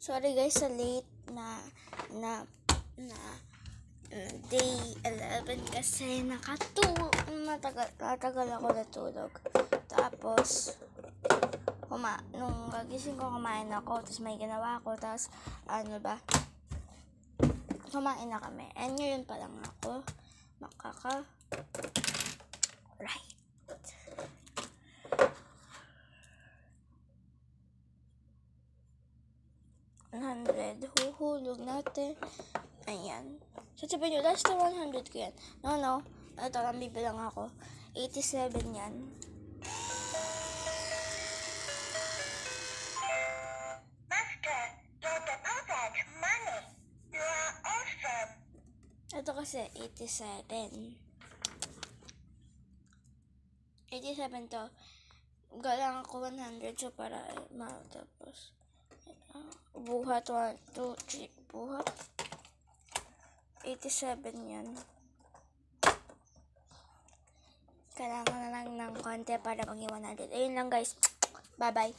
Sorry guys sa late na day 11 kasi natagal ako natulog. Tapos nung gagising ko kumain ako, tapos may ginawa ako, tapos kumain na kami. And ngayon pa lang ako right. Huhulog natin. Ayan. So, sabihin nyo, last na 100 ko yan. No. Ito lang, bibilang ako. 87 yan. Master, your deposit money. You are awesome. Ito kasi, 87. 87 to. Galang ako 100. So, para tapos buhat 1, 2, 3 buhat 87 yan. Kailangan na lang ng konti para maging 100. Ayun lang guys, bye bye.